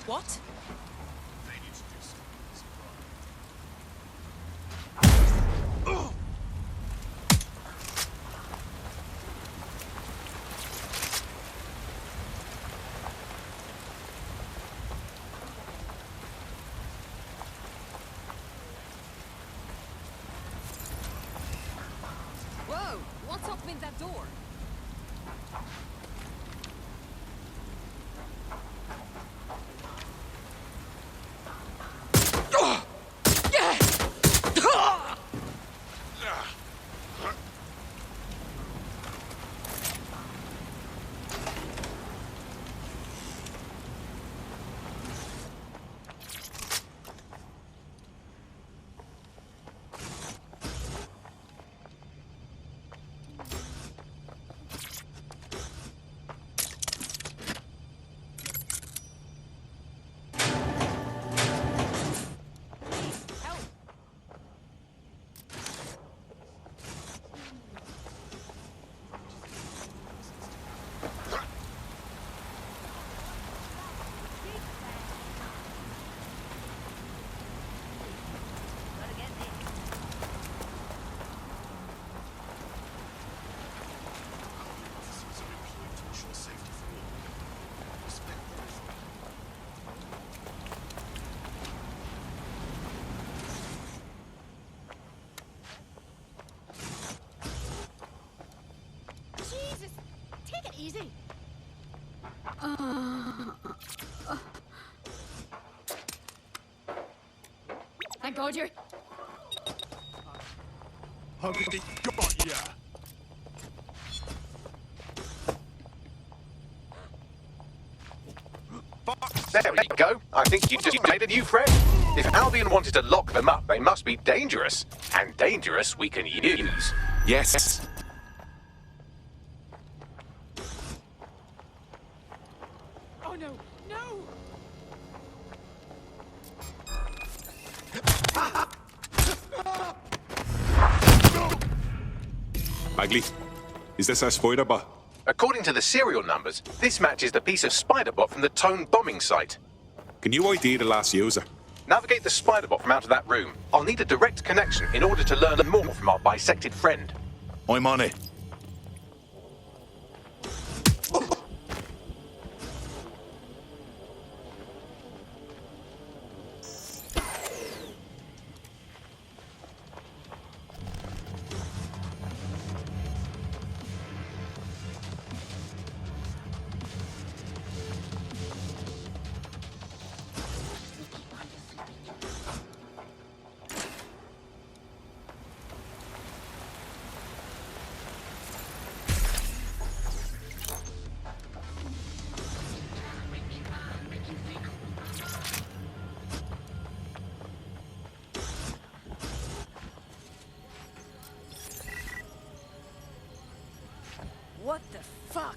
What? Whoa! What's opening that door? Help! Gotta get this. Officers are employed to ensure safety for all. Respect the rhythm. Jesus! Take it easy! Thank God you're... Humpty got ya! There we go. I think you just made a new friend. If Albion wanted to lock them up, they must be dangerous. And dangerous we can use. Yes. Oh no! No! Bagley, is this our spider bot? According to the serial numbers, this matches the piece of Spiderbot from the Tone bombing site. Can you ID the last user? Navigate the Spiderbot from out of that room. I'll need a direct connection in order to learn more from our bisected friend. I'm on it. What the fuck?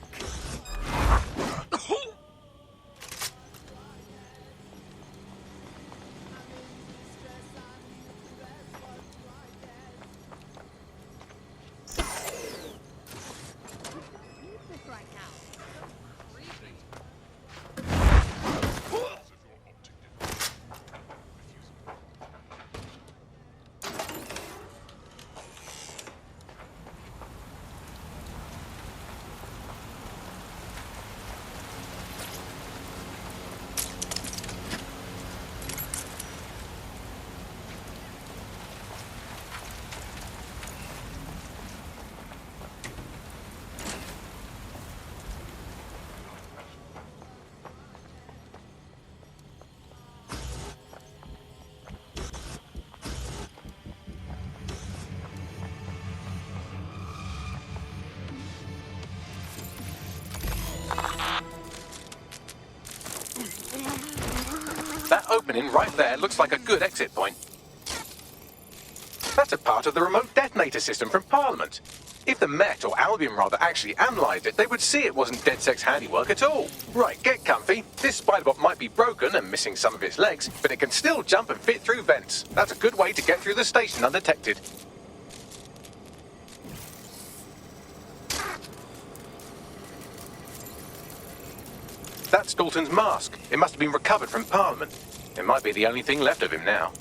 That opening right there looks like a good exit point. That's a part of the remote detonator system from Parliament. If the Met, or Albion rather, actually analysed it, they would see it wasn't DedSec's handiwork at all. Right, get comfy. This Spiderbot might be broken and missing some of its legs, but it can still jump and fit through vents. That's a good way to get through the station undetected. That's Dalton's mask. It must have been recovered from Parliament. It might be the only thing left of him now.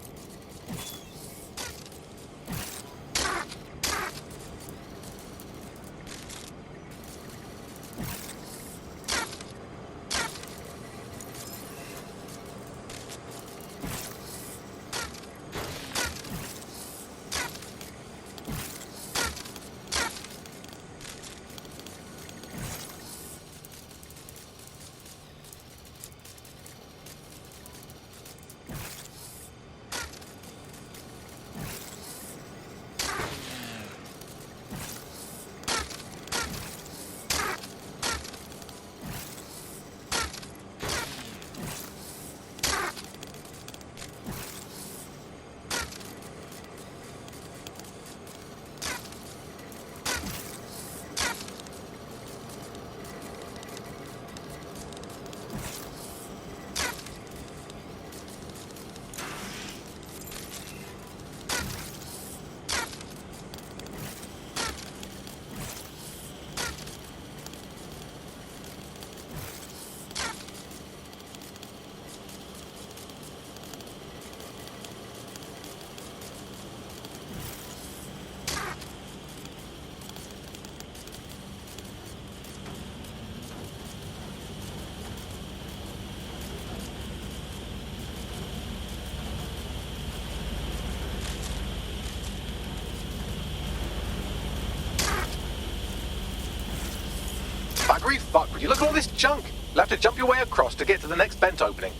Buggery fuck, would you look at all this junk? You'll have to jump your way across to get to the next vent opening.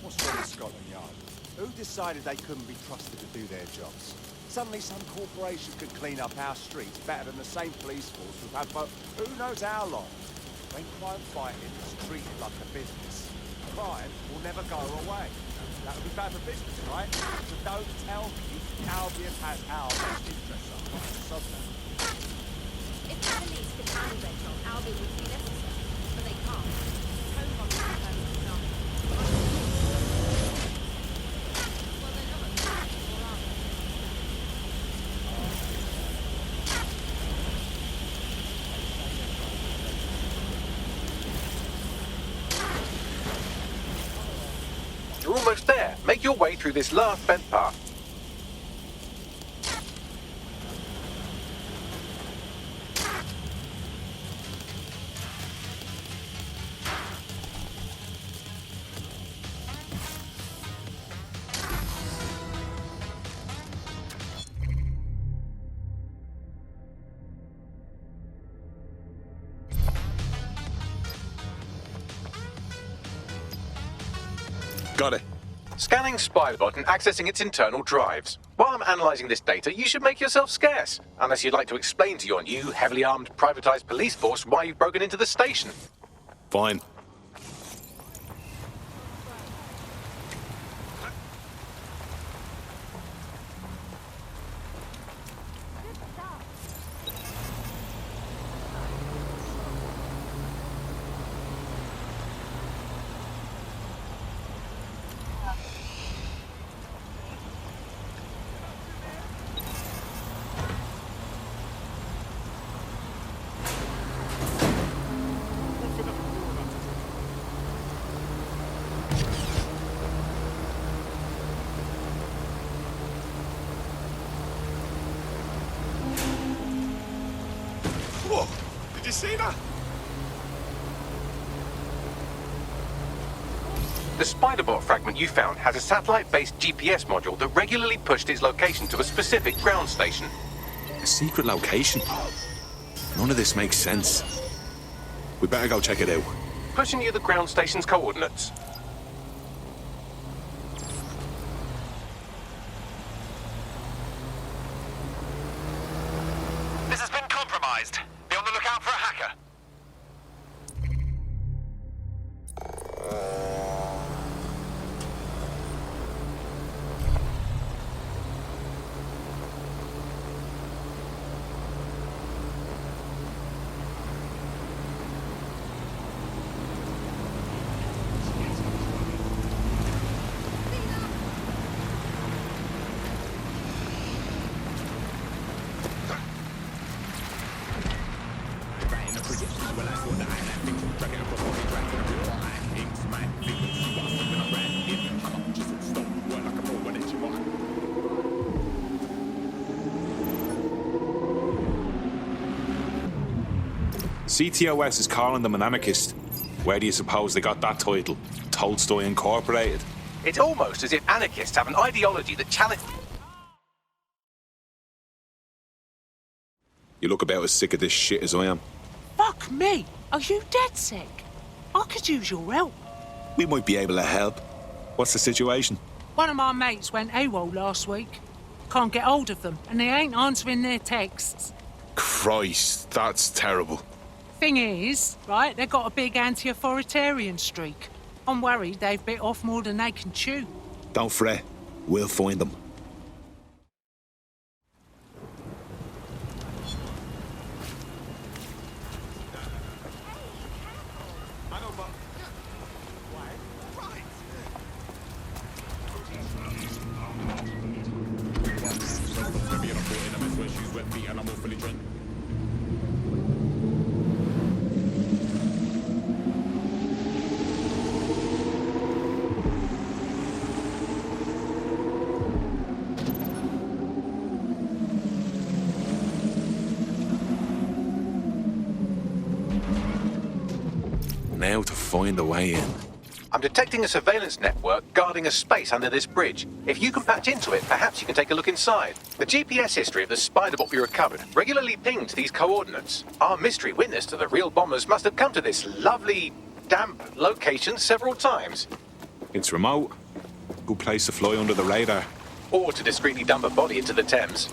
What's wrong with Scotland Yard? Who decided they couldn't be trusted to do their jobs? Suddenly some corporation could clean up our streets better than the same police force we've had for who knows how long. When crime fighting is treated like a business, crime will never go away. That would be bad for business, right? So don't tell me Albion has our best interests at heart. Sod that. If the police could handle their job, Albion would be necessary, but they can't. Home bombing is a perfect example. Well, they're not a police, or are they? You're almost there. Make your way through this last vent path. Got it. Scanning Spiderbot and accessing its internal drives. While I'm analysing this data, you should make yourself scarce. Unless you'd like to explain to your new, heavily armed, privatised police force why you've broken into the station. Fine. Whoa! Did you see that? The Spiderbot fragment you found has a satellite-based GPS module that regularly pushed its location to a specific ground station. A secret location. None of this makes sense. We better go check it out. Pushing you the ground station's coordinates. This has been compromised. Be on the lookout for a hacker. CTOS is calling them an anarchist. Where do you suppose they got that title? Tolstoy Incorporated? It's almost as if anarchists have an ideology that challenges... You look about as sick of this shit as I am. Fuck me! Are you dead sick? I could use your help. We might be able to help. What's the situation? One of my mates went AWOL last week. Can't get hold of them, and they ain't answering their texts. Christ, that's terrible. Thing is, right, they've got a big anti-authoritarian streak. I'm worried they've bit off more than they can chew. Don't fret. We'll find them. Now to find a way in. I'm detecting a surveillance network guarding a space under this bridge. If you can patch into it, perhaps you can take a look inside. The GPS history of the Spider-Bot we recovered regularly pinged these coordinates. Our mystery witness to the real bombers must have come to this lovely, damp location several times. It's remote. Good place to fly under the radar. Or to discreetly dump a body into the Thames.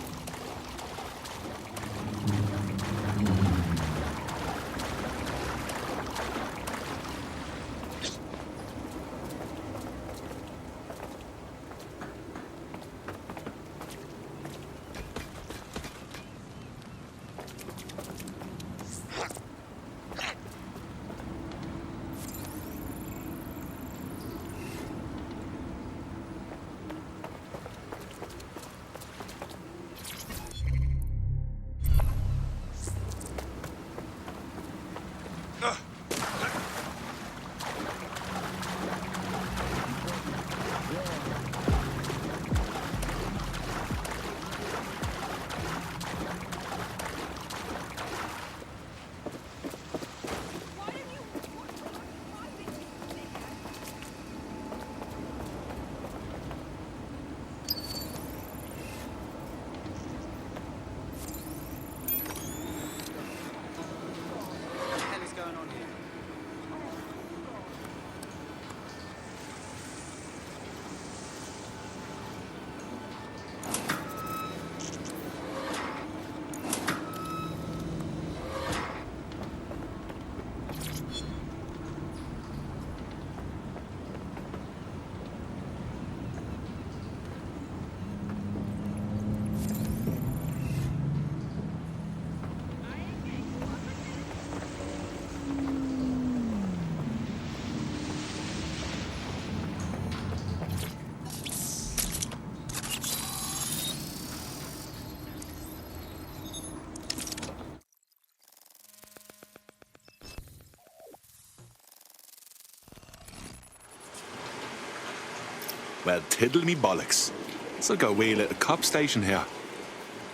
Well, tiddle me bollocks. It's like a wee little cop station here.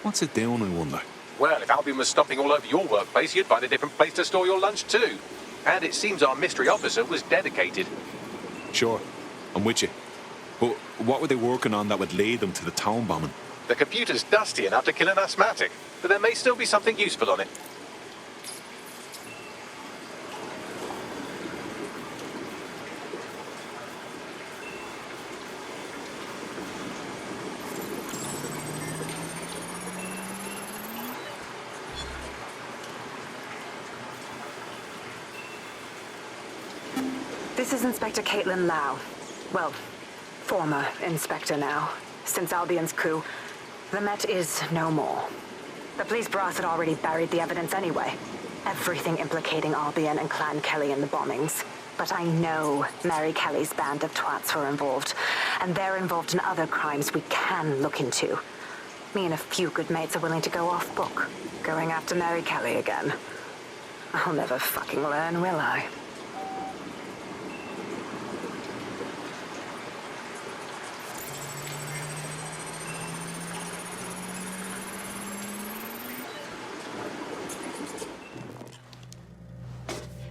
What's it doing, I wonder? Well, if Albion was stomping all over your workplace, you'd find a different place to store your lunch too. And it seems our mystery officer was dedicated. Sure, I'm with you. But what were they working on that would lead them to the town bombing? The computer's dusty enough to kill an asthmatic, but there may still be something useful on it. This is Inspector Caitlin Lau. Well, former inspector now. Since Albion's coup, the Met is no more. The police brass had already buried the evidence anyway. Everything implicating Albion and Clan Kelly in the bombings. But I know Mary Kelly's band of twats were involved, and they're involved in other crimes we can look into. Me and a few good mates are willing to go off book, going after Mary Kelly again. I'll never fucking learn, will I?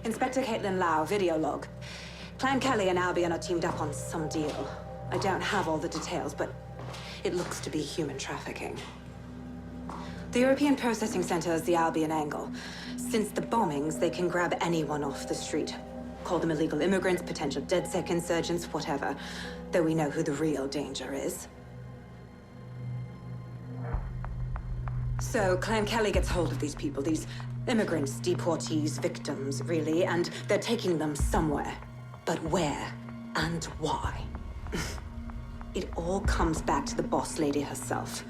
Inspector Caitlin Lau, video log. Clan Kelly and Albion are teamed up on some deal. I don't have all the details, but it looks to be human trafficking. The European Processing Center is the Albion angle. Since the bombings, they can grab anyone off the street. Call them illegal immigrants, potential DedSec insurgents, whatever. Though we know who the real danger is. So, Clan Kelly gets hold of these people, these immigrants, deportees, victims, really, and they're taking them somewhere. But where and why? It all comes back to the boss lady herself.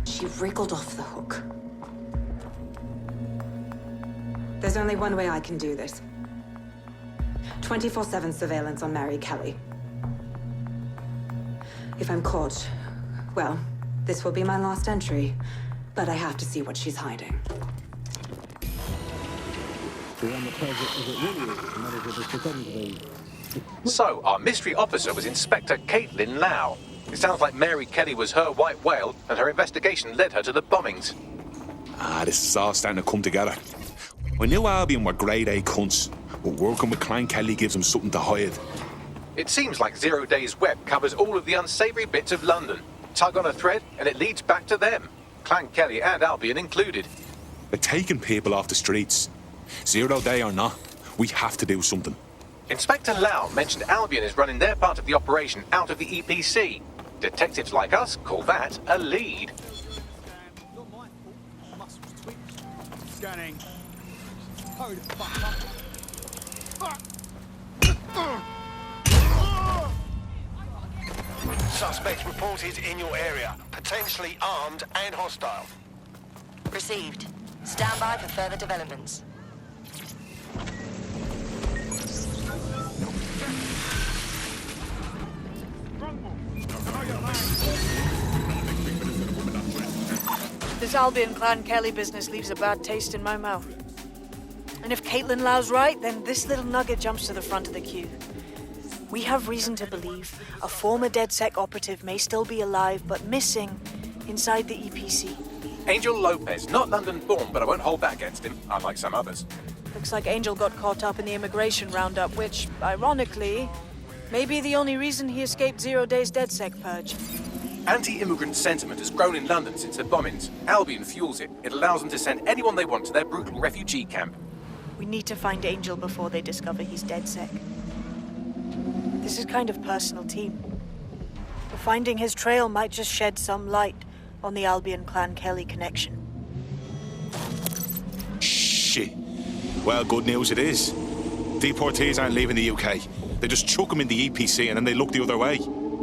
She wriggled off the hook. There's only one way I can do this. 24/7 surveillance on Mary Kelly. If I'm caught, well, this will be my last entry. But I have to see what she's hiding. So, our mystery officer was Inspector Caitlin Lau. It sounds like Mary Kelly was her white whale, and her investigation led her to the bombings. This is all starting to come together. I knew Albion were grade A cunts, but working with Clan Kelly gives them something to hide. It seems like Zero Days Web covers all of the unsavory bits of London. Tug on a thread, and it leads back to them. Clan Kelly and Albion included. They're taking people off the streets. 0 day or not, we have to do something. Inspector Lau mentioned Albion is running their part of the operation out of the EPC. Detectives like us call that a lead. Scanning. Hurry the fuck up. Suspects reported in your area. Potentially armed and hostile. Received. Stand by for further developments. This Albion Clan Kelly business leaves a bad taste in my mouth. And if Caitlin Lau's right, then this little nugget jumps to the front of the queue. We have reason to believe a former DedSec operative may still be alive, but missing inside the EPC. Angel Lopez, not London-born, but I won't hold that against him, unlike some others. Looks like Angel got caught up in the immigration roundup, which, ironically, may be the only reason he escaped 0 Days DedSec purge. Anti-immigrant sentiment has grown in London since the bombings. Albion fuels it. It allows them to send anyone they want to their brutal refugee camp. We need to find Angel before they discover he's DedSec. This is kind of personal, team. But finding his trail might just shed some light on the Albion Clan Kelly connection. Shit. Well, good news it is. Deportees aren't leaving the UK. They just chuck them in the EPC and then they look the other way.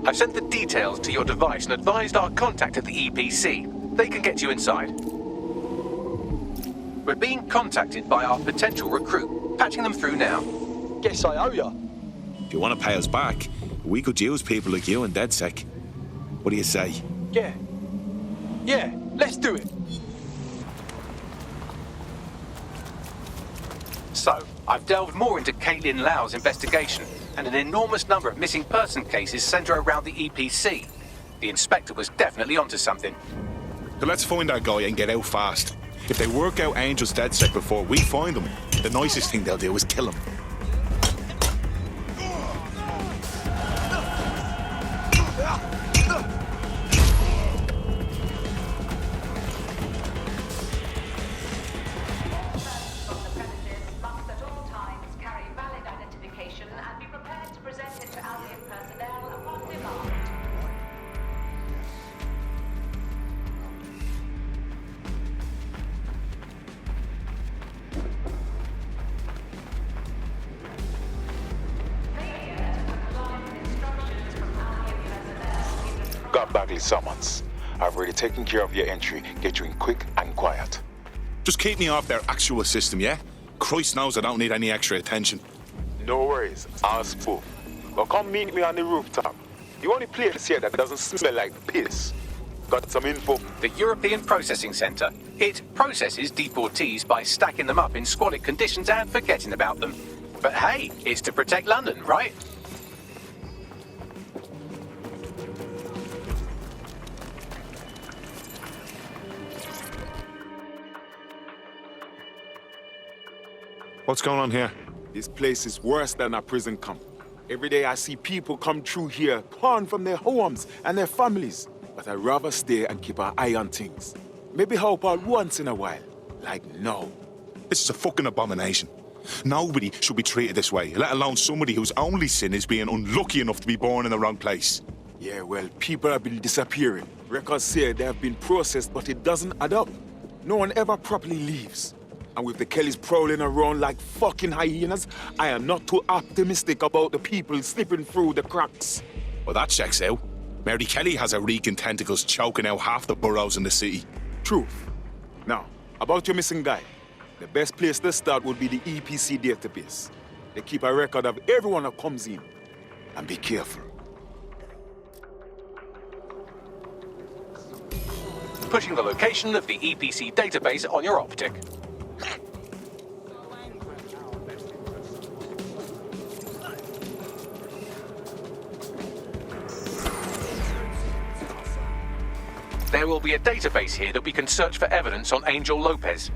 I've sent the details to your device and advised our contact at the EPC. They can get you inside. We're being contacted by our potential recruit. Patching them through now. Guess I owe ya. If you want to pay us back, we could use people like you in DedSec. What do you say? Yeah, let's do it. So, I've delved more into Caitlin Lau's investigation, and an enormous number of missing person cases centre around the EPC. The inspector was definitely onto something. So let's find that guy and get out fast. If they work out Angel's DedSec before we find him, the nicest thing they'll do is kill him. Bagley summons. I've already taken care of your entry. Get you in quick and quiet. Just keep me off their actual system, yeah? Christ knows I don't need any extra attention. No worries, I'll spoof. Well, come meet me on the rooftop. The only place here that doesn't smell like piss. Got some info? The European Processing Centre. It processes deportees by stacking them up in squalid conditions and forgetting about them. But hey, it's to protect London, right? What's going on here? This place is worse than a prison camp. Every day I see people come through here, torn from their homes and their families. But I'd rather stay and keep an eye on things. Maybe help out once in a while. Like now. This is a fucking abomination. Nobody should be treated this way, let alone somebody whose only sin is being unlucky enough to be born in the wrong place. Yeah, well, people have been disappearing. Records say they have been processed, but it doesn't add up. No one ever properly leaves. And with the Kellys prowling around like fucking hyenas, I am not too optimistic about the people slipping through the cracks. Well, that checks out. Mary Kelly has her reeking tentacles choking out half the boroughs in the city. Truth. Now, about your missing guy. The best place to start would be the EPC database. They keep a record of everyone that comes in. And be careful. Pushing the location of the EPC database on your optic. There will be a database here that we can search for evidence on Angel Lopez.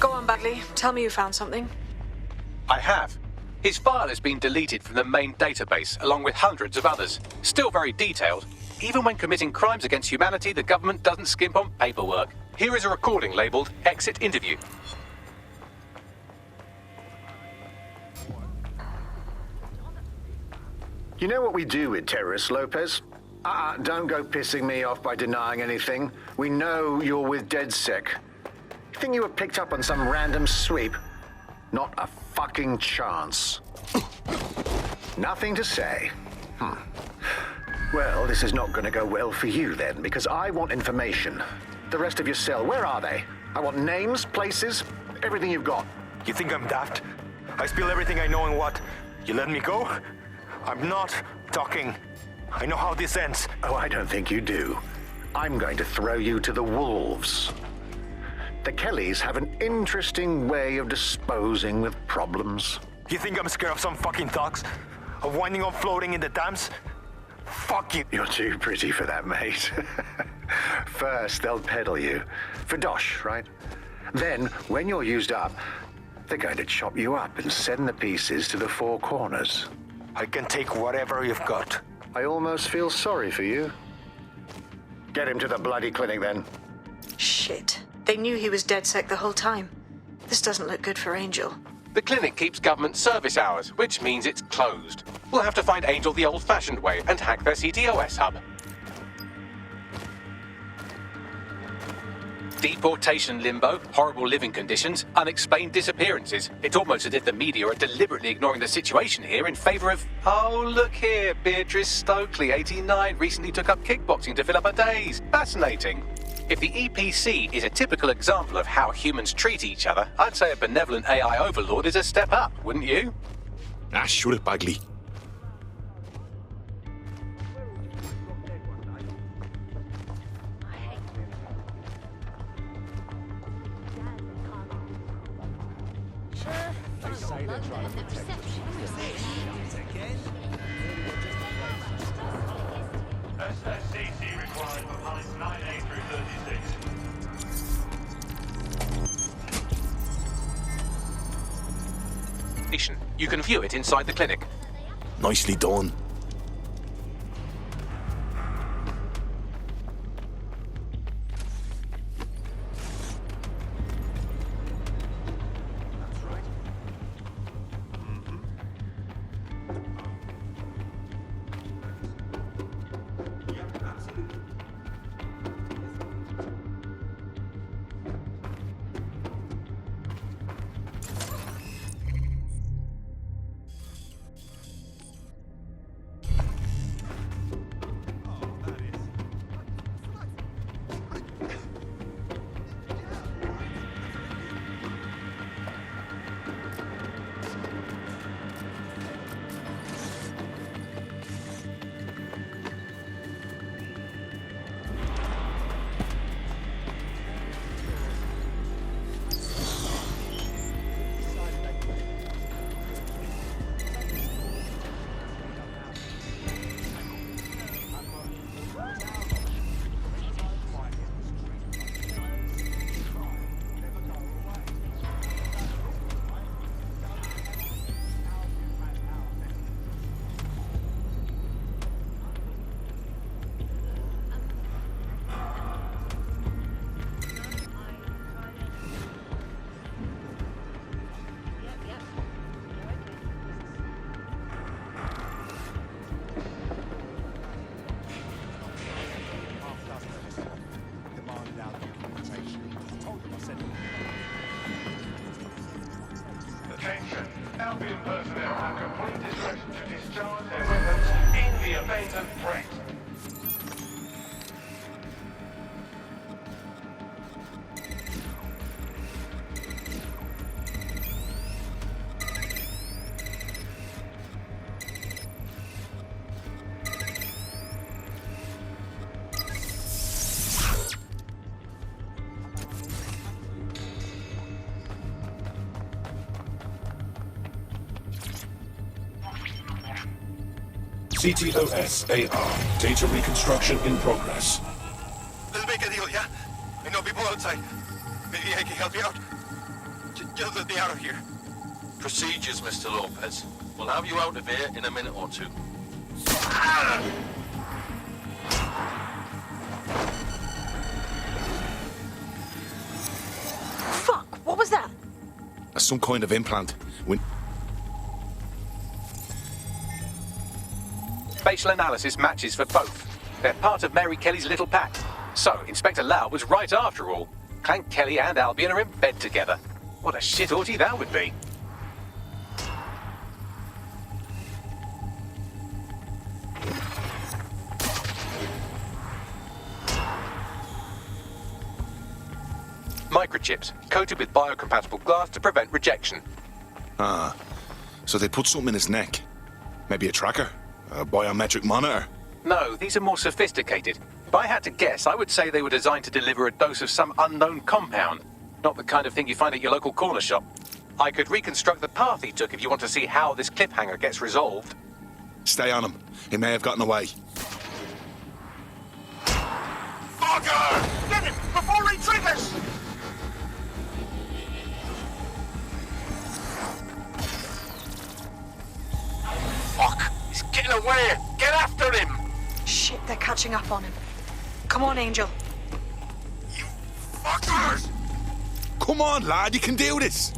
Go on, Bagley. Tell me you found something. I have. His file has been deleted from the main database, along with hundreds of others. Still very detailed. Even when committing crimes against humanity, the government doesn't skimp on paperwork. Here is a recording labeled Exit Interview. You know what we do with terrorists, Lopez? Don't go pissing me off by denying anything. We know you're with DedSec. You think you were picked up on some random sweep? Not a fucking chance. Nothing to say. Well, this is not going to go well for you then, because I want information. The rest of your cell, where are they? I want names, places, everything you've got. You think I'm daft? I spill everything I know and what? You let me go? I'm not talking. I know how this ends. Oh, I don't think you do. I'm going to throw you to the wolves. The Kellys have an interesting way of disposing with problems. You think I'm scared of some fucking thugs? Of winding up floating in the dams? Fuck you. You're too pretty for that, mate. First, they'll peddle you. For dosh, right? Then, when you're used up, they're going to chop you up and send the pieces to the four corners. I can take whatever you've got. I almost feel sorry for you. Get him to the bloody clinic, then. Shit. They knew he was DedSec the whole time. This doesn't look good for Angel. The clinic keeps government service hours, which means it's closed. We'll have to find Angel the old-fashioned way and hack their CTOS hub. Deportation limbo, horrible living conditions, unexplained disappearances. It's almost as if the media are deliberately ignoring the situation here in favor of... Oh, look here, Beatrice Stokely, 89, recently took up kickboxing to fill up her days. Fascinating. If the EPC is a typical example of how humans treat each other, I'd say a benevolent AI overlord is a step up, wouldn't you? Shut it, Bagley. SSCC required for pallets 9A through 36. You can view it inside the clinic. Nicely done. Attention, Albion personnel have complete discretion to discharge their weapons in the event of threat. CTOS-AR. Data reconstruction in progress. Let's make a deal, yeah? I know people outside. Maybe I can help you out. Just let me out of here. Procedures, Mr. Lopez. We'll have you out of here in a minute or two. some kind of implant. Facial analysis matches for both. They're part of Mary Kelly's little pack. So, Inspector Lau was right after all. Clank Kelly and Albion are in bed together. What a shit orgy that would be. Microchips, coated with biocompatible glass to prevent rejection. Ah, so they put something in his neck. Maybe a tracker? A biometric monitor? No, these are more sophisticated. If I had to guess, I would say they were designed to deliver a dose of some unknown compound. Not the kind of thing you find at your local corner shop. I could reconstruct the path he took if you want to see how this cliffhanger gets resolved. Stay on him. He may have gotten away. Fucker! Get him before he triggers! Fuck! He's getting away! Get after him! Shit, they're catching up on him. Come on, Angel. Fuckers! Come on, lad, you can do this!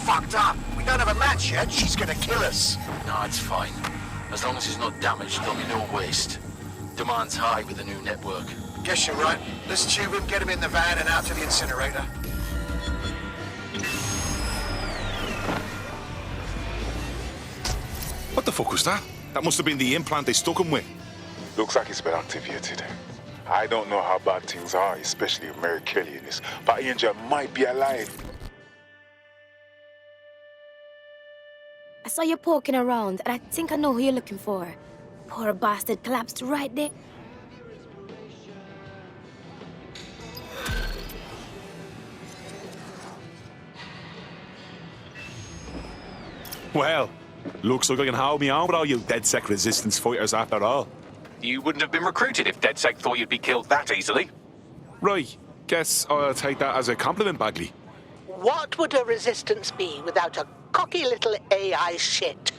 Fucked up! We don't have a match yet. She's gonna kill us. No, it's fine. As long as he's not damaged, there'll be no waste. Demand's high with the new network. Guess you're right. Let's tube him, get him in the van and out to the incinerator. What the fuck was that? That must have been the implant they stuck him with. Looks like it's been activated. I don't know how bad things are, especially with Mary Kelly in this, but Angel might be alive. I saw you poking around, and I think I know who you're looking for. Poor bastard collapsed right there. Well, looks like I can hold me on with all you DedSec resistance fighters after all. You wouldn't have been recruited if DedSec thought you'd be killed that easily. Right, guess I'll take that as a compliment, Bagley. What would a resistance be without a cocky little AI shit?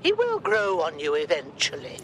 He will grow on you eventually.